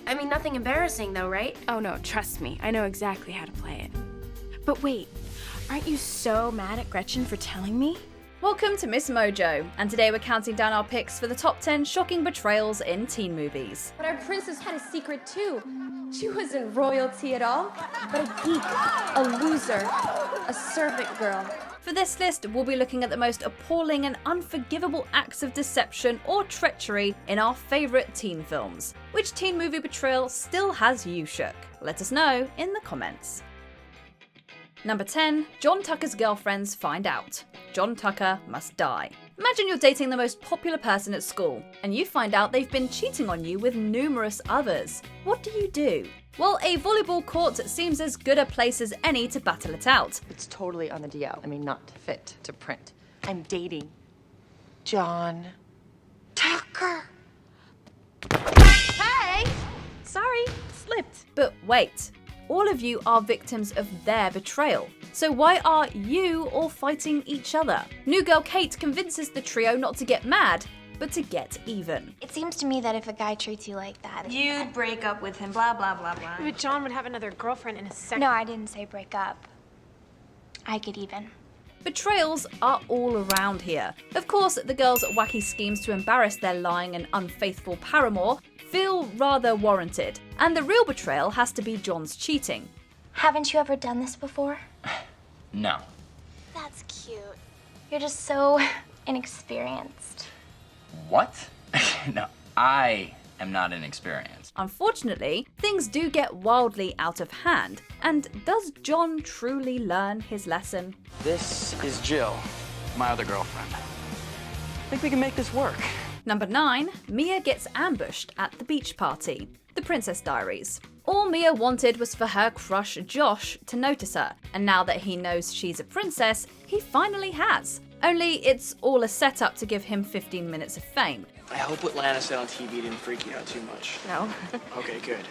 I mean, nothing embarrassing though, right? Oh no, trust me, I know exactly how to play it. But wait, aren't you so mad at Gretchen for telling me? Welcome to MsMojo, and today we're counting down our picks for the top 10 shocking betrayals in teen movies. But our princess had a secret too. She wasn't royalty at all, but a geek, a loser, a servant girl. For this list, we'll be looking at the most appalling and unforgivable acts of deception or treachery in our favourite teen films. Which teen movie betrayal still has you shook? Let us know in the comments. Number 10, John Tucker's girlfriends find out. John Tucker must die. Imagine you're dating the most popular person at school, and you find out they've been cheating on you with numerous others. What do? Well, a volleyball court seems as good a place as any to battle it out. It's totally on the DL. I mean, not fit to print. I'm dating John Tucker. Hey! Sorry, slipped. But wait, all of you are victims of their betrayal. So why are you all fighting each other? New girl Kate convinces the trio not to get mad, but to get even. It seems to me that if a guy treats you like that... You'd break up with him, blah, blah, blah, blah. But John would have another girlfriend in a second. No, I didn't say break up. I get even. Betrayals are all around here. Of course, the girls' wacky schemes to embarrass their lying and unfaithful paramour feel rather warranted, and the real betrayal has to be John's cheating. Haven't you ever done this before? No. That's cute. You're just so inexperienced. What? No, I am not inexperienced. Unfortunately, things do get wildly out of hand, and does John truly learn his lesson? This is Jill, my other girlfriend. I think we can make this work. Number 9, Mia gets ambushed at the beach party. The Princess Diaries. All Mia wanted was for her crush Josh to notice her, and now that he knows she's a princess, he finally has. Only it's all a setup to give him 15 minutes of fame. I hope what Lana said on TV didn't freak you out too much. No. Okay, good.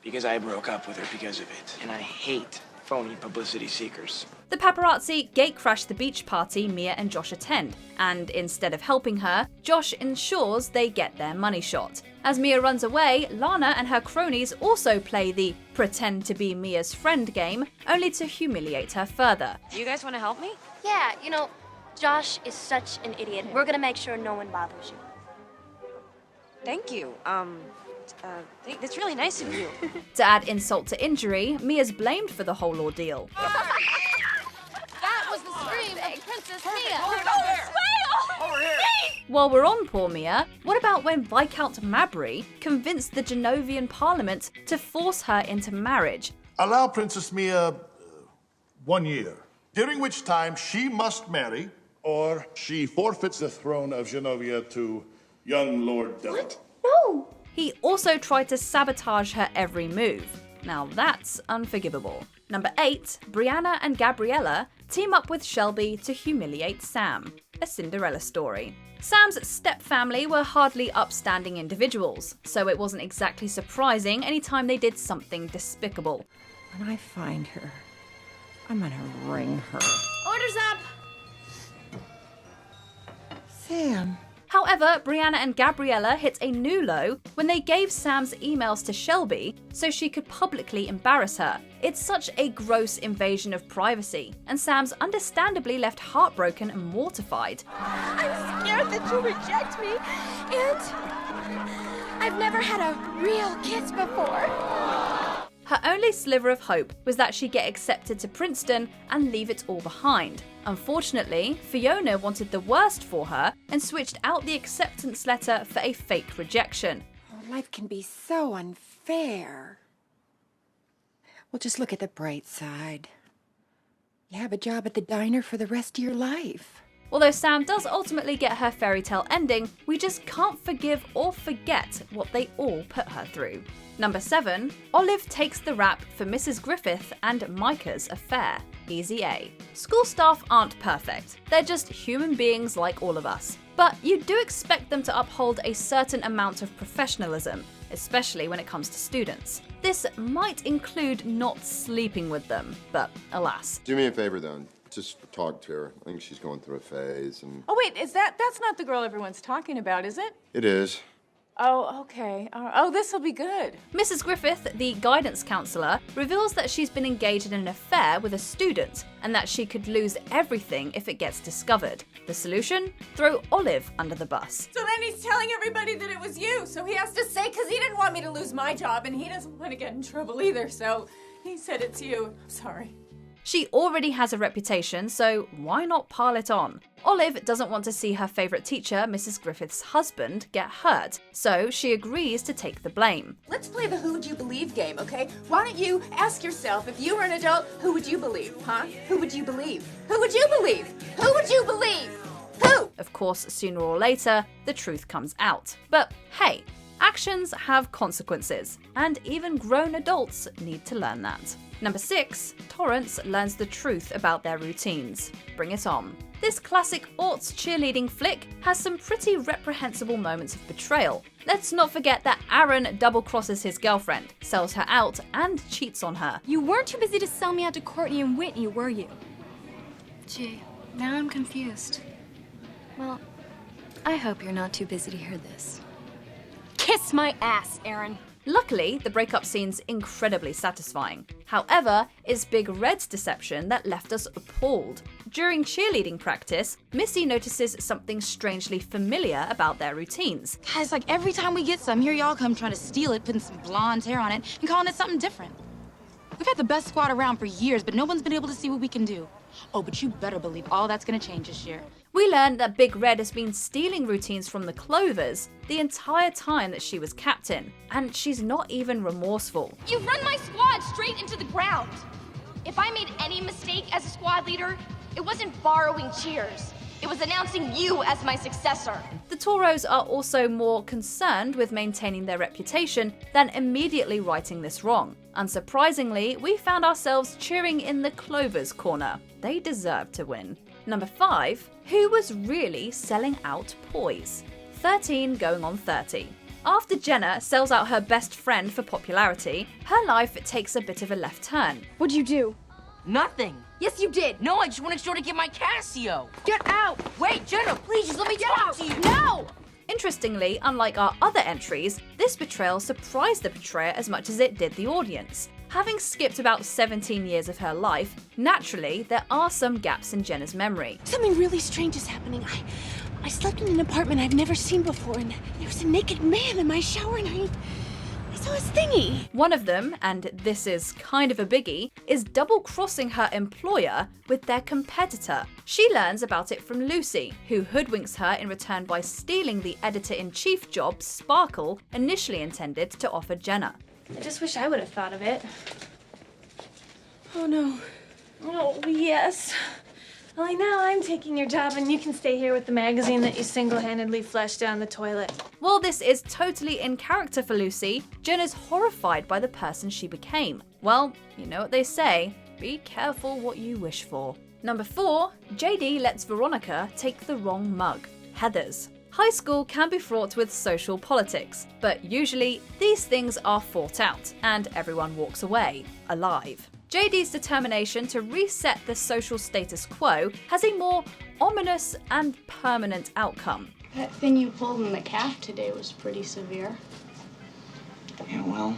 Because I broke up with her because of it. And I hate phony publicity seekers. The paparazzi gatecrash the beach party Mia and Josh attend, and instead of helping her, Josh ensures they get their money shot. As Mia runs away, Lana and her cronies also play the pretend to be Mia's friend game, only to humiliate her further. You guys want to help me? Yeah, you know, Josh is such an idiot. We're gonna make sure no one bothers you. Thank you. That's really nice of you. To add insult to injury, Mia's blamed for the whole ordeal. That was the scream of Princess Mia. Over here! While we're on poor Mia, what about when Viscount Mabry convinced the Genovian Parliament to force her into marriage? Allow Princess Mia 1 year, during which time she must marry, or she forfeits the throne of Genovia to young Lord Devon. What? No! He also tried to sabotage her every move. Now that's unforgivable. Number 8, Brianna and Gabriella team up with Shelby to humiliate Sam. A Cinderella story. Sam's stepfamily were hardly upstanding individuals, so it wasn't exactly surprising anytime they did something despicable. When I find her, I'm gonna ring her. Orders up! Sam. However, Brianna and Gabriella hit a new low when they gave Sam's emails to Shelby so she could publicly embarrass her. It's such a gross invasion of privacy, and Sam's understandably left heartbroken and mortified. I'm scared that you'll reject me, and I've never had a real kiss before. Her only sliver of hope was that she'd get accepted to Princeton and leave it all behind. Unfortunately, Fiona wanted the worst for her and switched out the acceptance letter for a fake rejection. Oh, life can be so unfair. Well, just look at the bright side. You have a job at the diner for the rest of your life. Although Sam does ultimately get her fairy tale ending, we just can't forgive or forget what they all put her through. Number 7, Olive takes the rap for Mrs. Griffith and Micah's affair. Easy A. School staff aren't perfect. They're just human beings like all of us. But you do expect them to uphold a certain amount of professionalism, especially when it comes to students. This might include not sleeping with them, but alas. Do me a favor, though. Just talk to her. I think she's going through a phase, and... Oh, wait, that's not the girl everyone's talking about, is it? It is. Oh, okay. Oh, this'll be good. Mrs. Griffith, the guidance counsellor, reveals that she's been engaged in an affair with a student and that she could lose everything if it gets discovered. The solution? Throw Olive under the bus. So then he's telling everybody that it was you, so he has to say, because he didn't want me to lose my job, and he doesn't want to get in trouble either, so he said it's you. Sorry. She already has a reputation, so why not pile it on? Olive doesn't want to see her favourite teacher, Mrs. Griffith's husband, get hurt, so she agrees to take the blame. Let's play the who would you believe game, okay? Why don't you ask yourself, if you were an adult, who would you believe, huh? Who would you believe? Who would you believe? Who would you believe? Who? Of course, sooner or later, the truth comes out. But hey, actions have consequences, and even grown adults need to learn that. Number 6, Torrance learns the truth about their routines. Bring it on. This classic aughts cheerleading flick has some pretty reprehensible moments of betrayal. Let's not forget that Aaron double-crosses his girlfriend, sells her out, and cheats on her. You weren't too busy to sell me out to Courtney and Whitney, were you? Gee, now I'm confused. Well, I hope you're not too busy to hear this. Kiss my ass, Aaron. Luckily, the breakup scene's incredibly satisfying. However, it's Big Red's deception that left us appalled. During cheerleading practice, Missy notices something strangely familiar about their routines. Guys, like every time we get some, here y'all come trying to steal it, putting some blonde hair on it, and calling it something different. We've had the best squad around for years, but no one's been able to see what we can do. Oh, but you better believe all that's gonna change this year. We learned that Big Red has been stealing routines from the Clovers the entire time that she was captain, and she's not even remorseful. You've run my squad straight into the ground. If I made any mistake as a squad leader, it wasn't borrowing cheers. It was announcing you as my successor. The Toros are also more concerned with maintaining their reputation than immediately righting this wrong. Unsurprisingly, we found ourselves cheering in the Clovers' corner. They deserve to win. Number 5, who was really selling out poise? 13 going on 30. After Jenna sells out her best friend for popularity, her life takes a bit of a left turn. What'd you do? Nothing. Yes, you did. No, I just wanted Joe to get my Casio. Get out. Wait, Jenna, please just let me talk to you. No! Interestingly, unlike our other entries, this betrayal surprised the betrayer as much as it did the audience. Having skipped about 17 years of her life, naturally, there are some gaps in Jenna's memory. Something really strange is happening. I slept in an apartment I've never seen before, and there was a naked man in my shower, and I saw his thingy. One of them, and this is kind of a biggie, is double-crossing her employer with their competitor. She learns about it from Lucy, who hoodwinks her in return by stealing the editor-in-chief job Sparkle initially intended to offer Jenna. I just wish I would have thought of it. Oh, no. Oh, yes. Well, now I'm taking your job and you can stay here with the magazine that you single-handedly flushed down the toilet. While this is totally in character for Lucy, Jenna's horrified by the person she became. Well, you know what they say, be careful what you wish for. Number 4, JD lets Veronica take the wrong mug, Heather's. High school can be fraught with social politics, but usually these things are fought out and everyone walks away, alive. JD's determination to reset the social status quo has a more ominous and permanent outcome. That thing you pulled in the calf today was pretty severe. Yeah, well,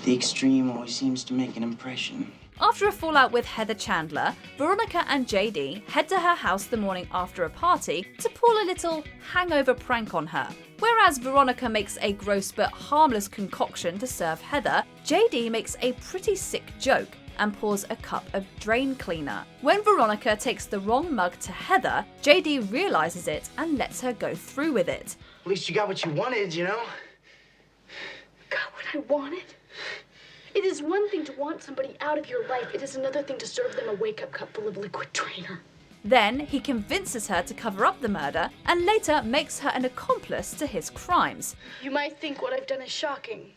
the extreme always seems to make an impression. After a fallout with Heather Chandler, Veronica and JD head to her house the morning after a party to pull a little hangover prank on her. Whereas Veronica makes a gross but harmless concoction to serve Heather, JD makes a pretty sick joke and pours a cup of drain cleaner. When Veronica takes the wrong mug to Heather, JD realizes it and lets her go through with it. At least you got what you wanted, you know? Got what I wanted? It is one thing to want somebody out of your life. It is another thing to serve them a wake-up cup full of liquid trainer. Then he convinces her to cover up the murder and later makes her an accomplice to his crimes. You might think what I've done is shocking.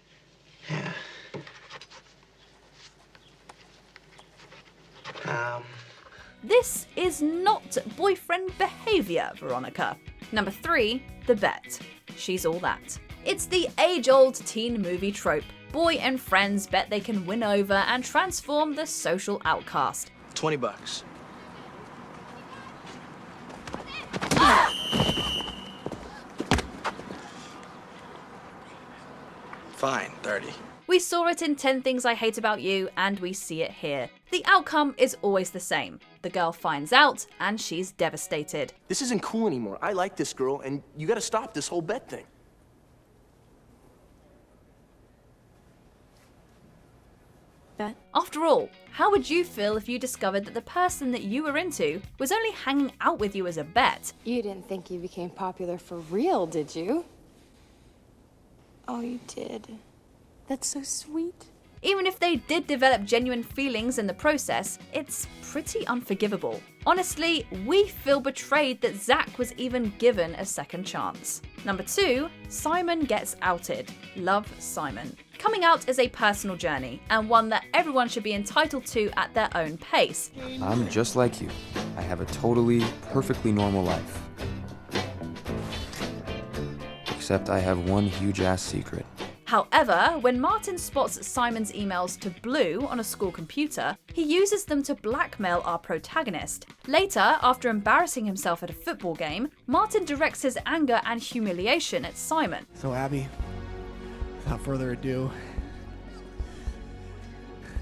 This is not boyfriend behavior, Veronica. Number 3, the bet. She's all that. It's the age-old teen movie trope. Boy and friends bet they can win over and transform the social outcast. $20. fine, 30. We saw it in 10 Things I Hate About You, and we see it here. The outcome is always the same. The girl finds out, and she's devastated. This isn't cool anymore. I like this girl, and you gotta stop this whole bet thing. After all, how would you feel if you discovered that the person that you were into was only hanging out with you as a bet? You didn't think you became popular for real, did you? Oh, you did. That's so sweet. Even if they did develop genuine feelings in the process, it's pretty unforgivable. Honestly, we feel betrayed that Zach was even given a second chance. Number 2, Simon gets outed. Love Simon. Coming out is a personal journey, and one that everyone should be entitled to at their own pace. I'm just like you. I have a totally, perfectly normal life. Except I have one huge-ass secret. However, when Martin spots Simon's emails to Blue on a school computer, he uses them to blackmail our protagonist. Later, after embarrassing himself at a football game, Martin directs his anger and humiliation at Simon. So Abby, without further ado,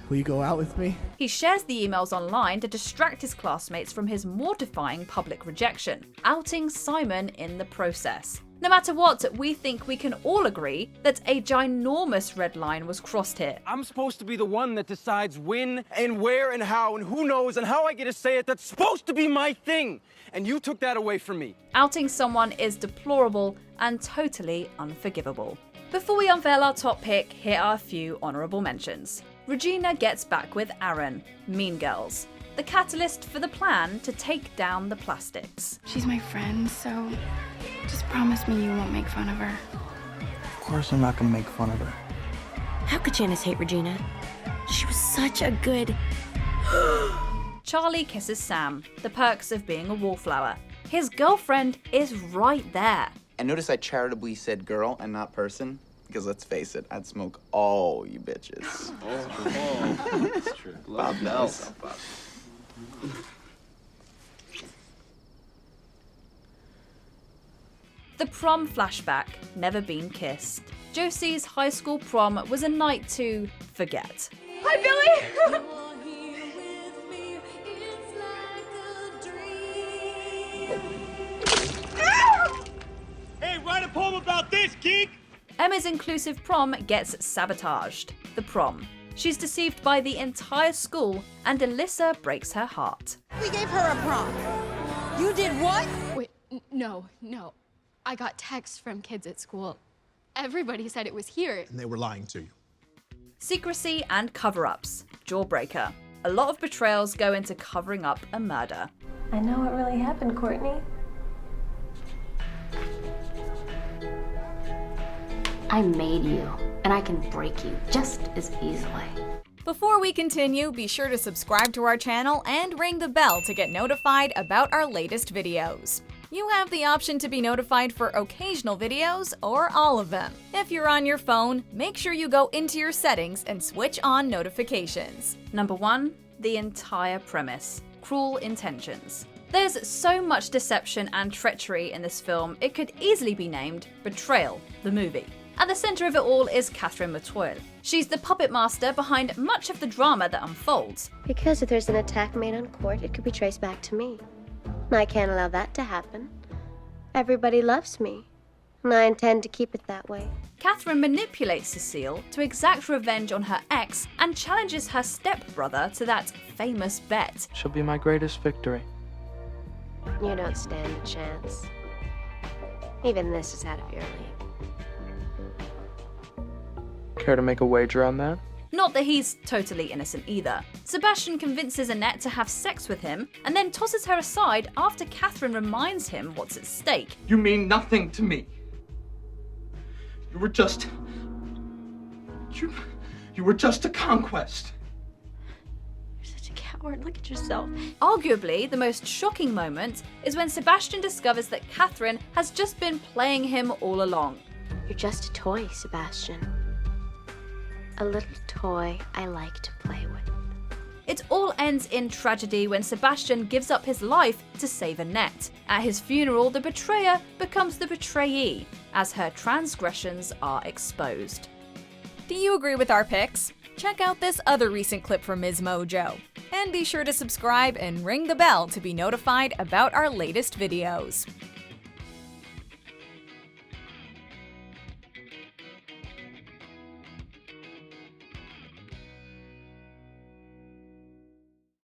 will you go out with me? He shares the emails online to distract his classmates from his mortifying public rejection, outing Simon in the process. No matter what, we think we can all agree that a ginormous red line was crossed here. I'm supposed to be the one that decides when and where and how and who knows and how I get to say it. That's supposed to be my thing. And you took that away from me. Outing someone is deplorable and totally unforgivable. Before we unveil our top pick, here are a few honourable mentions. Regina gets back with Aaron, Mean Girls, the catalyst for the plan to take down the plastics. She's my friend, so just promise me you won't make fun of her. Of course I'm not gonna make fun of her. How could Janice hate Regina? She was such a good... Charlie kisses Sam, the perks of being a wallflower. His girlfriend is right there. And notice I charitably said girl and not person, because let's face it, I'd smoke all you bitches. That's true. Bob knows. The prom flashback, never been kissed. Josie's high school prom was a night to forget. Hi, Billy! Hey, write a poem about this, geek! Emma's inclusive prom gets sabotaged. The prom. She's deceived by the entire school, and Alyssa breaks her heart. We gave her a prom. You did what? Wait, no. I got texts from kids at school. Everybody said it was here. And they were lying to you. Secrecy and cover-ups. Jawbreaker. A lot of betrayals go into covering up a murder. I know what really happened, Courtney. I made you, and I can break you just as easily. Before we continue, be sure to subscribe to our channel and ring the bell to get notified about our latest videos. You have the option to be notified for occasional videos or all of them. If you're on your phone, make sure you go into your settings and switch on notifications. Number 1, the entire premise. Cruel intentions. There's so much deception and treachery in this film, it could easily be named Betrayal, the movie. At the centre of it all is Catherine Matoil. She's the puppet master behind much of the drama that unfolds. Because if there's an attack made on Court, it could be traced back to me. And I can't allow that to happen. Everybody loves me, and I intend to keep it that way. Catherine manipulates Cecile to exact revenge on her ex and challenges her stepbrother to that famous bet. She'll be my greatest victory. You don't stand a chance. Even this is out of your league. Care to make a wager on that? Not that he's totally innocent either. Sebastian convinces Annette to have sex with him and then tosses her aside after Catherine reminds him what's at stake. You mean nothing to me. You were just... You were just a conquest. You're such a coward. Look at yourself. Arguably, the most shocking moment is when Sebastian discovers that Catherine has just been playing him all along. You're just a toy, Sebastian. A little toy I like to play with. It all ends in tragedy when Sebastian gives up his life to save Annette. At his funeral, the betrayer becomes the betrayee, as her transgressions are exposed. Do you agree with our picks? Check out this other recent clip from MsMojo. And be sure to subscribe and ring the bell to be notified about our latest videos.